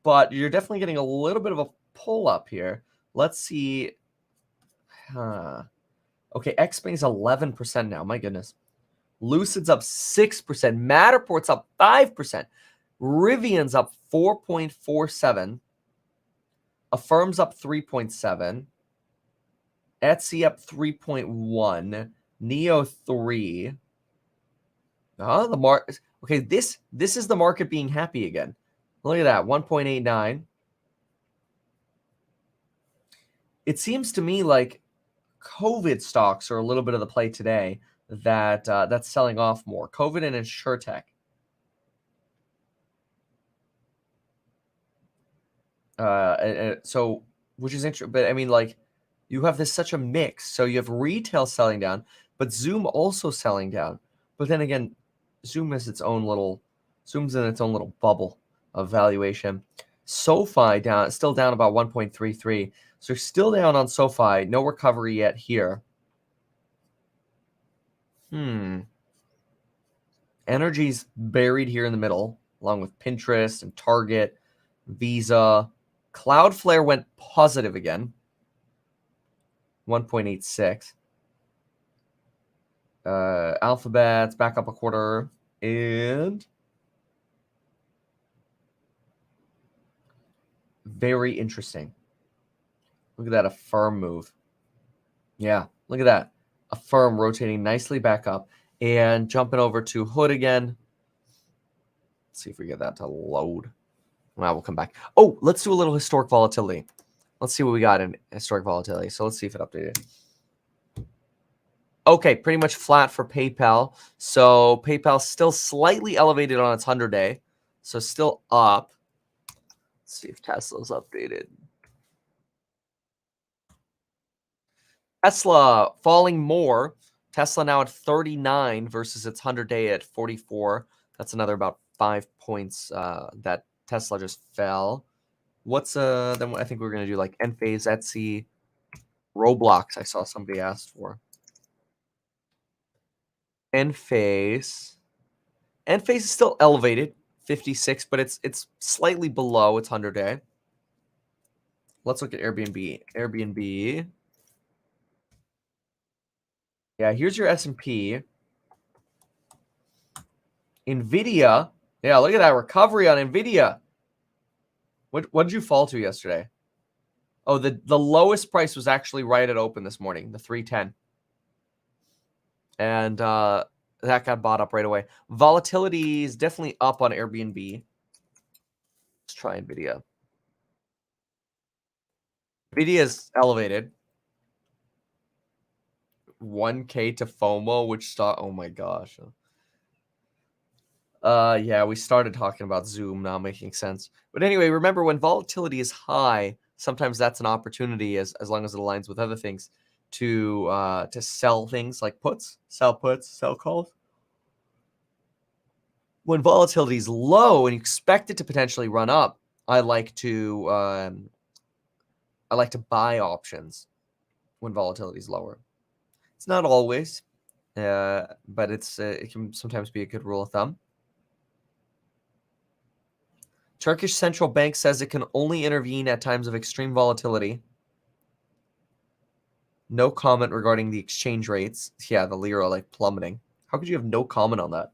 but you're definitely getting a little bit of a pull up here. Let's see. Okay, Xpeng's 11% now. My goodness. Lucid's up 6%. Matterport's up 5%. Rivian's up 4.47. Affirm's up 3.7. Etsy up 3.1. Neo 3. Oh, the market. Okay, this is the market being happy again. Look at that, 1.89. It seems to me like COVID stocks are a little bit of the play today that that's selling off more. COVID and InsurTech. So, which is interesting, but I mean, like, you have such a mix. So you have retail selling down, but Zoom also selling down. But then again, Zoom's in its own little bubble of valuation. SoFi still down about 1.33. So still down on SoFi. No recovery yet here. Energy's buried here in the middle, along with Pinterest and Target, Visa. Cloudflare went positive again. 1.86. Alphabet's back up a quarter. And very interesting. Look at that Affirm move. Yeah, look at that. Affirm rotating nicely back up and jumping over to Hood again. Let's see if we get that to load. Well, we'll come back. Oh, let's do a little historic volatility. Let's see what we got in historic volatility. So let's see if it updated. Okay, pretty much flat for PayPal. So PayPal still slightly elevated on its 100-day. So still up. Let's see if Tesla's updated. Tesla falling more. Tesla now at 39 versus its 100-day at 44. That's another about 5 points that Tesla just fell. What's then I think we're going to do like Enphase, Etsy, Roblox. I saw somebody asked for. Enphase is still elevated, 56, but it's slightly below its 100-day. Let's look at Airbnb. Yeah, here's your S&P. Nvidia. Yeah, look at that recovery on Nvidia. What did you fall to yesterday? Oh, the lowest price was actually right at open this morning, the 310. And that got bought up right away. Volatility is definitely up on Airbnb. Let's try Nvidia. Nvidia is elevated. 1K to FOMO, which stock? Oh my gosh. Yeah, we started talking about Zoom now making sense. But anyway, remember when volatility is high, sometimes that's an opportunity as long as it aligns with other things to sell things like puts, sell calls. When volatility is low and you expect it to potentially run up, I like to buy options when volatility is lower. It's not always, but it can sometimes be a good rule of thumb. Turkish central bank says it can only intervene at times of extreme volatility. No comment regarding the exchange rates. Yeah, the lira like plummeting. How could you have no comment on that?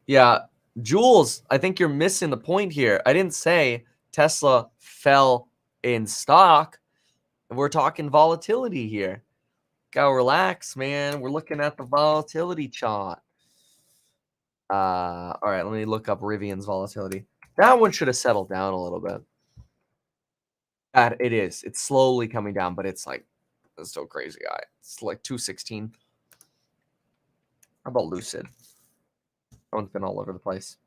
Yeah, Jules, I think you're missing the point here. I didn't say Tesla fell in stock. We're talking volatility here. Gotta relax, man. We're looking at the volatility chart. All right, let me look up Rivian's volatility. That one should have settled down a little bit. It is. It's slowly coming down, but it's like, it's still crazy. It's like 216. How about Lucid? That one's been all over the place.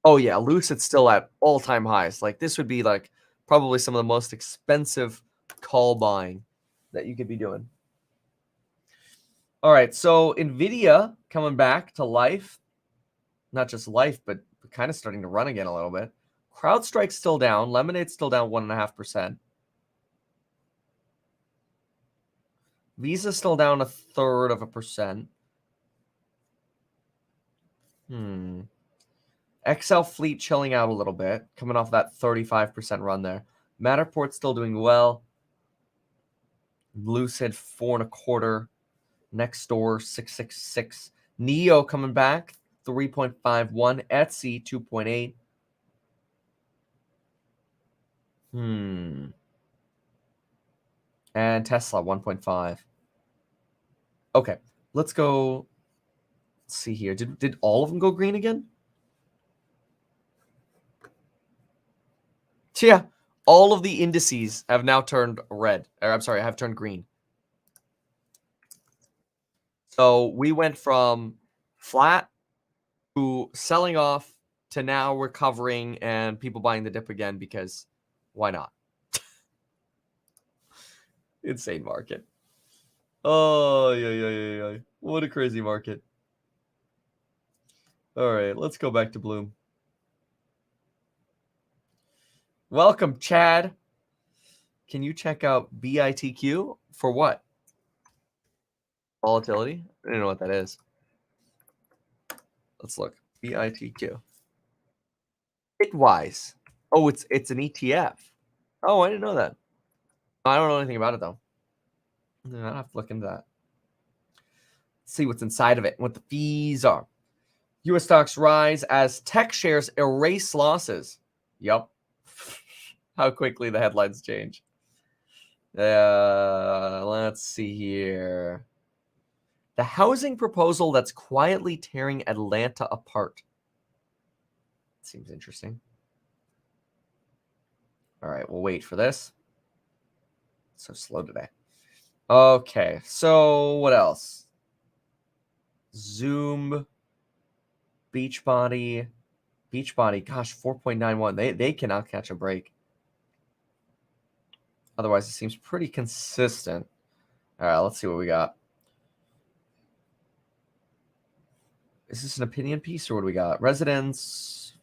Oh yeah, Lucid's still at all-time highs. Like this would be like probably some of the most expensive call buying that you could be doing. All right, so Nvidia coming back to life. Not just life, but kind of starting to run again a little bit. CrowdStrike's still down. Lemonade's still down 1.5%. Visa's still down 1/3%. XL Fleet chilling out a little bit, coming off that 35% run there. Matterport's still doing well. Lucid 4.25. Next door 666. Neo coming back 3.51. Etsy 2.8. And Tesla 1.5. Okay, let's go. Let's see here. Did all of them go green again? Yeah, all of the indices have now turned red. Or I'm sorry, have turned green. So we went from flat to selling off to now recovering and people buying the dip again because why not? Insane market. Oh, yeah. What a crazy market. All right, let's go back to Bloom. Welcome, Chad. Can you check out BITQ for what? Volatility? I don't know what that is. Let's look. BITQ. Bitwise. Oh, it's an ETF. Oh, I didn't know that. I don't know anything about it though. I'll have to look into that. See what's inside of it, what the fees are. U.S. stocks rise as tech shares erase losses. Yup. How quickly the headlines change. Let's see here. The housing proposal that's quietly tearing Atlanta apart. Seems interesting. All right, we'll wait for this. So slow today. Okay, so what else? Zoom, Beachbody, gosh, 4.91. They cannot catch a break. Otherwise, it seems pretty consistent. All right, let's see what we got. Is this an opinion piece or what do we got? Residents.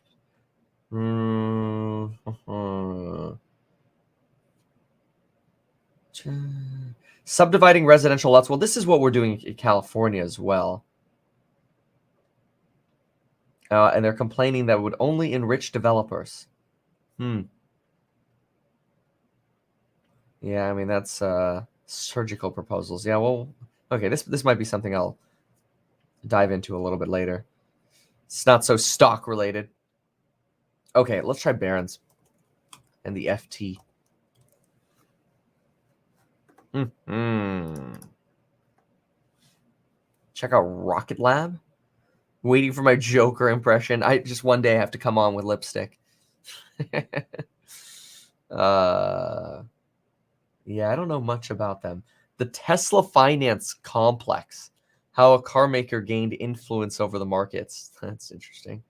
Subdividing residential lots. Well, this is what we're doing in California as well. And they're complaining that it would only enrich developers. Yeah, I mean, that's surgical proposals. Yeah, well, okay, this might be something I'll dive into a little bit later. It's not so stock related. Okay, let's try Barron's and the FT. Check out Rocket Lab. Waiting for my Joker impression. I just one day have to come on with lipstick. Yeah, I don't know much about them. The Tesla finance complex. How a car maker gained influence over the markets. That's interesting.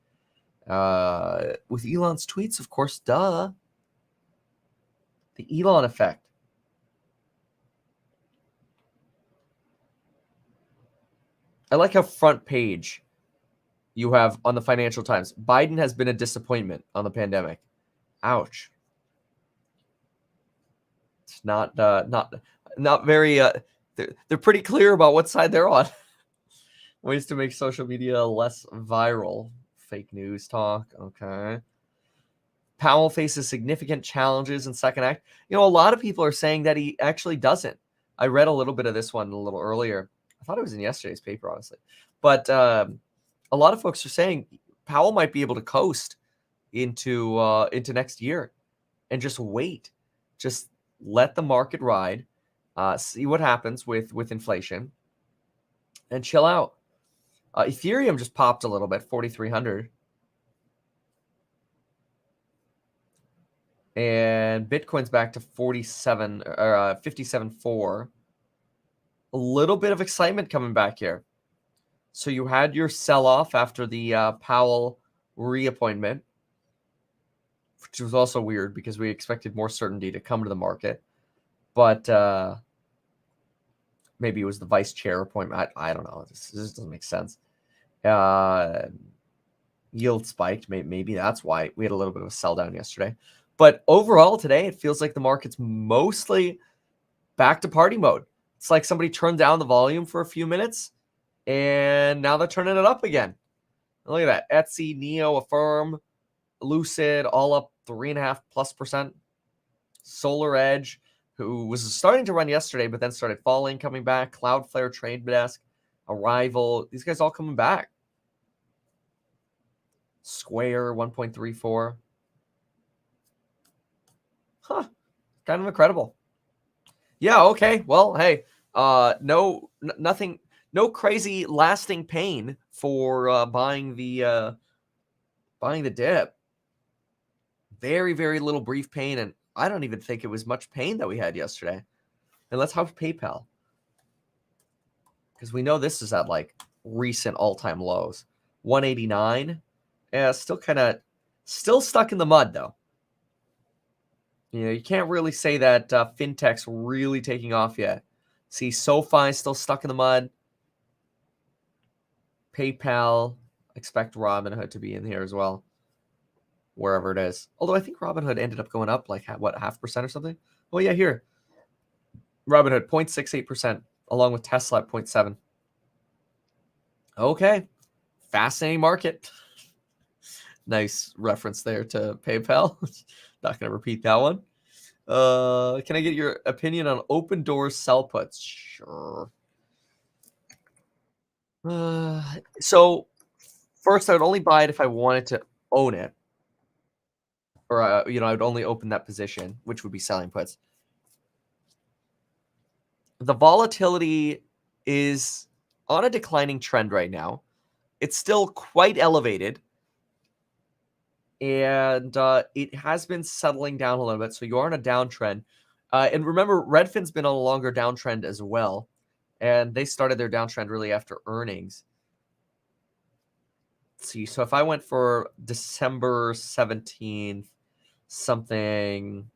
With Elon's tweets, of course, duh. The Elon effect. I like how front page you have on the Financial Times. Biden has been a disappointment on the pandemic. Ouch. It's not very they're pretty clear about what side they're on. Ways to make social media less viral. Fake news talk. Okay. Powell faces significant challenges in second act. A lot of people are saying that he actually doesn't. I read a little bit of this one a little earlier. I thought it was in yesterday's paper, honestly. But a lot of folks are saying Powell might be able to coast into next year and just wait. Just let the market ride, see what happens with inflation, and chill out. Ethereum just popped a little bit, 4,300. And Bitcoin's back to 47 or 57.4. A little bit of excitement coming back here. So you had your sell-off after the Powell reappointment, which was also weird because we expected more certainty to come to the market. But maybe it was the vice chair appointment. I don't know. This doesn't make sense. Yield spiked. Maybe that's why we had a little bit of a sell down yesterday. But overall today, it feels like the market's mostly back to party mode. It's like somebody turned down the volume for a few minutes, and now they're turning it up again. Look at that. Etsy, Neo, Affirm, Lucid, all up 3.5+%. Solar Edge, who was starting to run yesterday, but then started falling, coming back. Cloudflare, Trade Desk, Arrival. These guys all coming back. Square, 1.34. Huh. Kind of incredible. Yeah, okay. Well, hey, nothing, no crazy lasting pain for buying the dip. Very, very little brief pain, and I don't even think it was much pain that we had yesterday. And let's have PayPal, because we know this is at like recent all-time lows. 189. Yeah, still stuck in the mud though. You can't really say that fintech's really taking off yet. See, SoFi still stuck in the mud. PayPal, expect Robinhood to be in here as well, wherever it is. Although I think Robinhood ended up going up like, what, 0.5% or something? Oh, yeah, here. Robinhood, 0.68%, along with Tesla at 0.7. Okay. Fascinating market. Nice reference there to PayPal. Not going to repeat that one. Can I get your opinion on open doors sell puts? Sure. So first, I would only buy it if I wanted to own it, or I would only open that position, which would be selling puts. The volatility is on a declining trend right now. It's still quite elevated. And it has been settling down a little bit, so you are in a downtrend. And remember, Redfin's been on a longer downtrend as well, and they started their downtrend really after earnings. Let's see, so if I went for December 17th, something,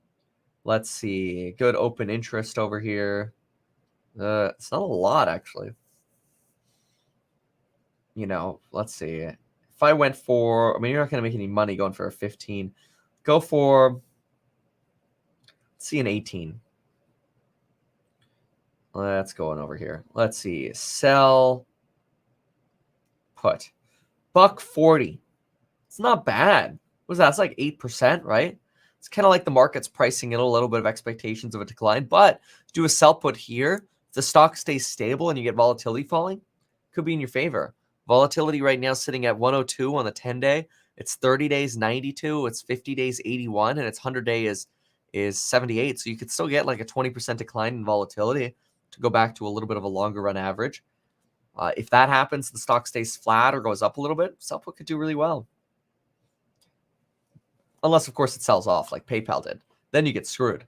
let's see, good open interest over here. It's not a lot, actually. Let's see. If I went for, you're not going to make any money going for a 15. Go for, let's see, an 18. Let's go on over here. Let's see. Sell, put. $1.40. It's not bad. What was that? It's like 8%, right? It's kind of like the market's pricing in a little bit of expectations of a decline. But do a sell put here. If the stock stays stable and you get volatility falling, could be in your favor. Volatility right now sitting at 102 on the 10-day. It's 30 days, 92. It's 50 days, 81. And its 100-day is 78. So you could still get like a 20% decline in volatility to go back to a little bit of a longer run average. If that happens, the stock stays flat or goes up a little bit, sell put could do really well. Unless, of course, it sells off like PayPal did. Then you get screwed.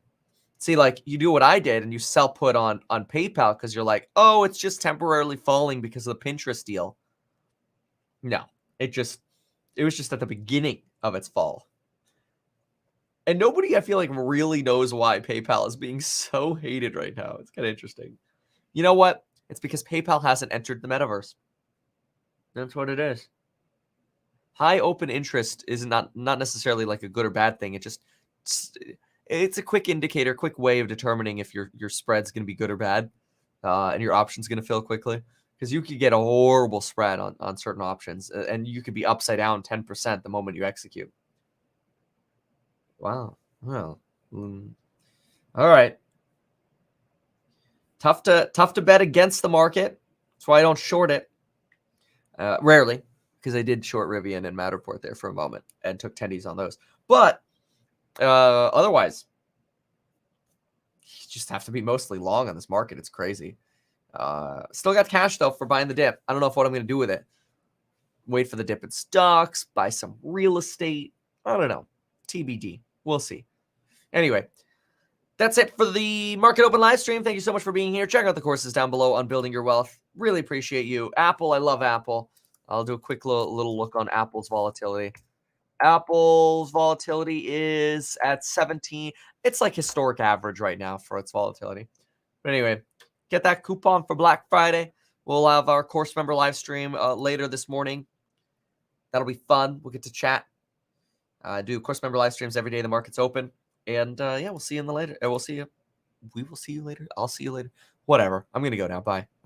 See, like you do what I did and you sell put on PayPal because you're like, oh, it's just temporarily falling because of the Pinterest deal. No, it was just at the beginning of its fall. And nobody, I feel like, really knows why PayPal is being so hated right now. It's kind of interesting. You know what? It's because PayPal hasn't entered the metaverse. That's what it is. High open interest is not necessarily like a good or bad thing. It's a quick indicator, quick way of determining if your spread's going to be good or bad, and your option's going to fill quickly. because you could get a horrible spread on certain options, and you could be upside down 10% the moment you execute. Wow. Well, all right. Tough to bet against the market. That's why I don't short it. Rarely, because I did short Rivian and Matterport there for a moment and took tendies on those. But otherwise, you just have to be mostly long on this market. It's crazy. Still got cash, though, for buying the dip. I don't know what I'm going to do with it. Wait for the dip in stocks, buy some real estate. I don't know. TBD. We'll see. Anyway, that's it for the Market Open live stream. Thank you so much for being here. Check out the courses down below on building your wealth. Really appreciate you. Apple, I love Apple. I'll do a quick little look on Apple's volatility. Apple's volatility is at 17. It's like historic average right now for its volatility. But anyway, get that coupon for Black Friday. We'll have our course member live stream later this morning. That'll be fun. We'll get to chat. Do course member live streams every day the market's open. And yeah, we'll see you in the later. We'll see you. We will see you later. I'll see you later. Whatever. I'm going to go now. Bye.